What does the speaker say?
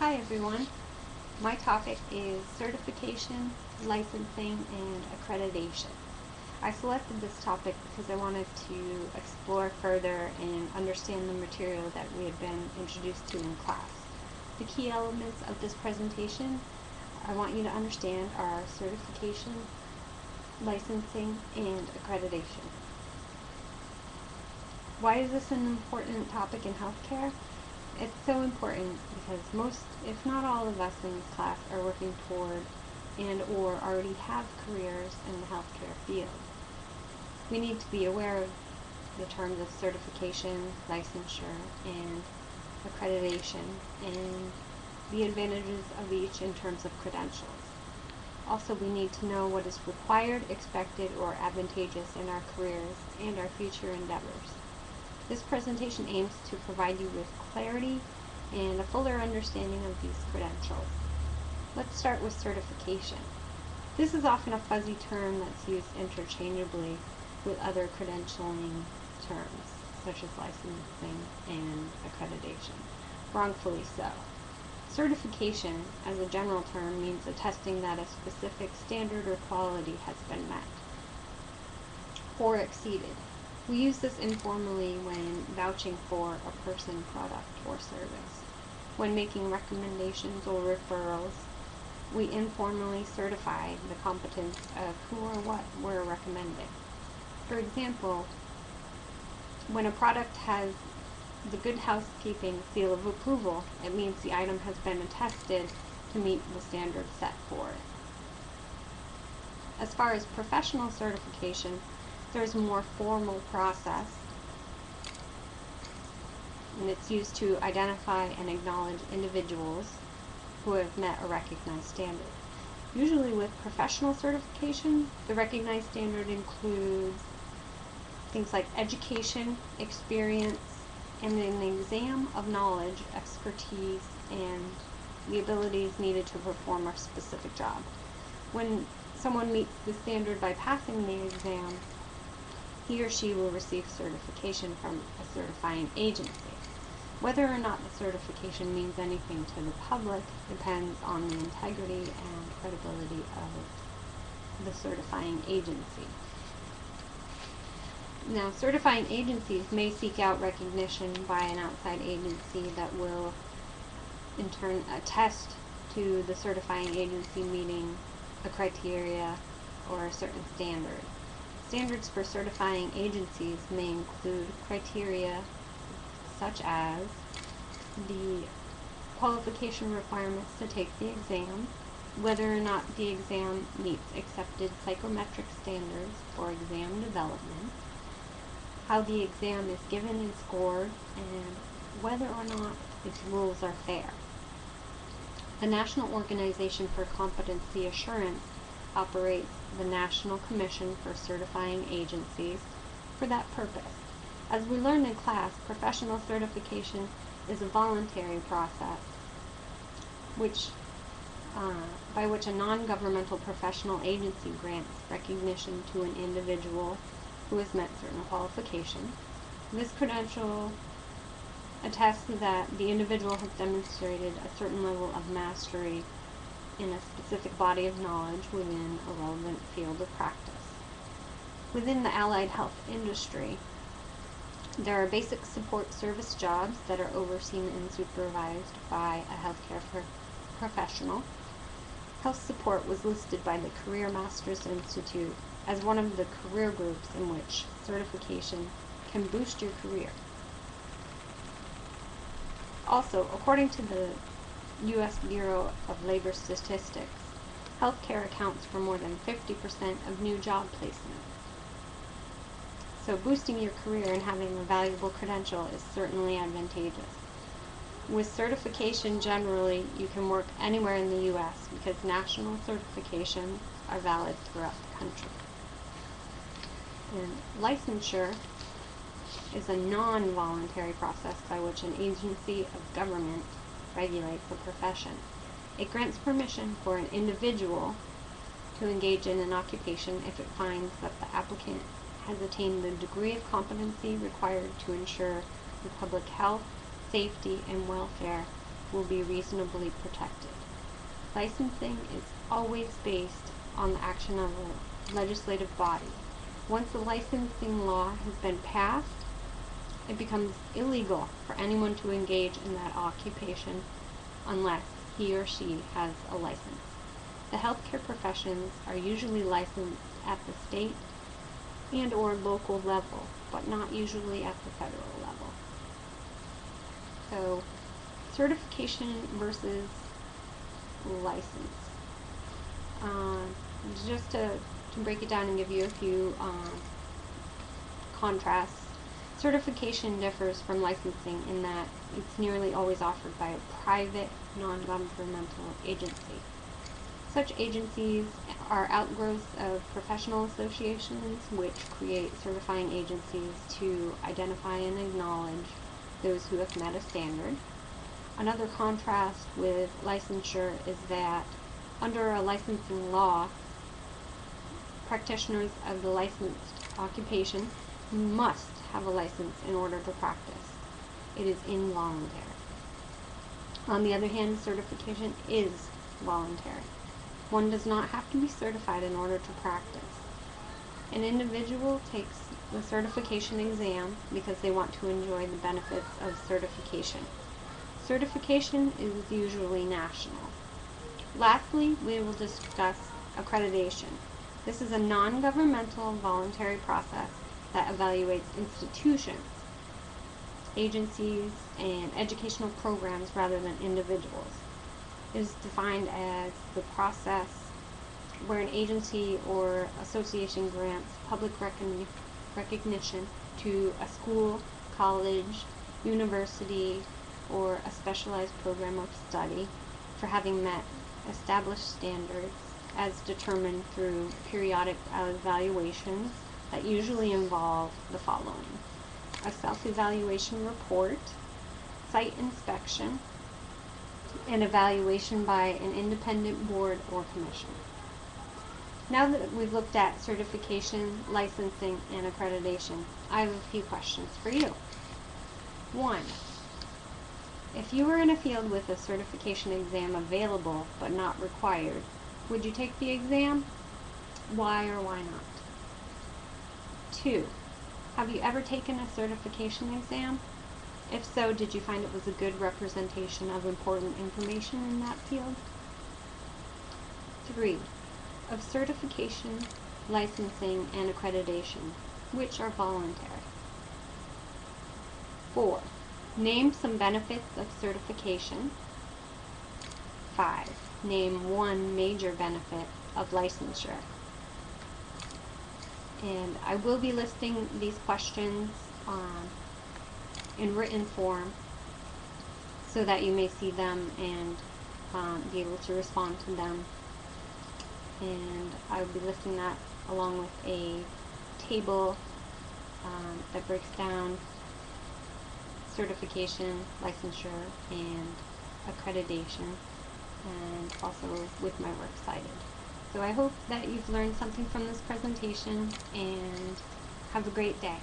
Hi everyone. My topic is certification, licensing, and accreditation. I selected this topic because I wanted to explore further and understand the material that we had been introduced to in class. The key elements of this presentation I want you to understand are certification, licensing, and accreditation. Why is this an important topic in healthcare? It's so important because most, if not all of us in this class are working toward and or already have careers in the healthcare field. We need to be aware of the terms of certification, licensure, and accreditation, and the advantages of each in terms of credentials. Also, we need to know what is required, expected, or advantageous in our careers and our future endeavors. This presentation aims to provide you with clarity and a fuller understanding of these credentials. Let's start with certification. This is often a fuzzy term that's used interchangeably with other credentialing terms, such as licensing and accreditation, wrongfully so. Certification, as a general term, means attesting that a specific standard or quality has been met or exceeded. We use this informally when vouching for a person, product, or service. When making recommendations or referrals, we informally certify the competence of who or what we're recommending. For example, when a product has the Good Housekeeping seal of approval, it means the item has been attested to meet the standards set for it. As far as professional certification, there's a more formal process, and it's used to identify and acknowledge individuals who have met a recognized standard. Usually with professional certification, the recognized standard includes things like education, experience, and an exam of knowledge, expertise, and the abilities needed to perform a specific job. When someone meets the standard by passing the exam, he or she will receive certification from a certifying agency. Whether or not the certification means anything to the public depends on the integrity and credibility of the certifying agency. Now, certifying agencies may seek out recognition by an outside agency that will in turn attest to the certifying agency meeting a criteria or a certain standard. Standards for certifying agencies may include criteria such as the qualification requirements to take the exam, whether or not the exam meets accepted psychometric standards for exam development, how the exam is given and scored, and whether or not its rules are fair. The National Organization for Competency Assurance operates the National Commission for Certifying Agencies for that purpose. As we learned in class, professional certification is a voluntary process by which a non-governmental professional agency grants recognition to an individual who has met certain qualifications. This credential attests that the individual has demonstrated a certain level of mastery in a specific body of knowledge within a relevant field of practice. Within the allied health industry, there are basic support service jobs that are overseen and supervised by a healthcare professional. Health support was listed by the Career Masters Institute as one of the career groups in which certification can boost your career. Also, according to the U.S. Bureau of Labor Statistics, healthcare accounts for more than 50% of new job placements. So boosting your career and having a valuable credential is certainly advantageous. With certification generally, you can work anywhere in the U.S. because national certifications are valid throughout the country. And licensure is a non-voluntary process by which an agency of government regulates a profession. It grants permission for an individual to engage in an occupation if it finds that the applicant has attained the degree of competency required to ensure the public health, safety, and welfare will be reasonably protected. Licensing is always based on the action of a legislative body. Once the licensing law has been passed, it becomes illegal for anyone to engage in that occupation unless he or she has a license. The healthcare professions are usually licensed at the state and or local level, but not usually at the federal level. So, certification versus license. Just to break it down and give you a few contrasts, certification differs from licensing in that it's nearly always offered by a private, non-governmental agency. Such agencies are outgrowths of professional associations, which create certifying agencies to identify and acknowledge those who have met a standard. Another contrast with licensure is that under a licensing law, practitioners of the licensed occupation must have a license in order to practice. It is involuntary. On the other hand, certification is voluntary. One does not have to be certified in order to practice. An individual takes the certification exam because they want to enjoy the benefits of certification. Certification is usually national. Lastly, we will discuss accreditation. This is a non-governmental voluntary process that evaluates institutions, agencies, and educational programs rather than individuals. It is defined as the process where an agency or association grants public recognition to a school, college, university, or a specialized program of study for having met established standards as determined through periodic evaluations that usually involve the following: a self-evaluation report, site inspection, and evaluation by an independent board or commission. Now that we've looked at certification, licensing, and accreditation, I have a few questions for you. 1. If you were in a field with a certification exam available but not required, would you take the exam? Why or why not? 2. Have you ever taken a certification exam? If so, did you find it was a good representation of important information in that field? 3. Of certification, licensing, and accreditation, which are voluntary? 4. Name some benefits of certification. 5. Name one major benefit of licensure. And I will be listing these questions in written form so that you may see them and be able to respond to them. And I will be listing that along with a table that breaks down certification, licensure, and accreditation, and also with my works cited. So I hope that you've learned something from this presentation, and have a great day.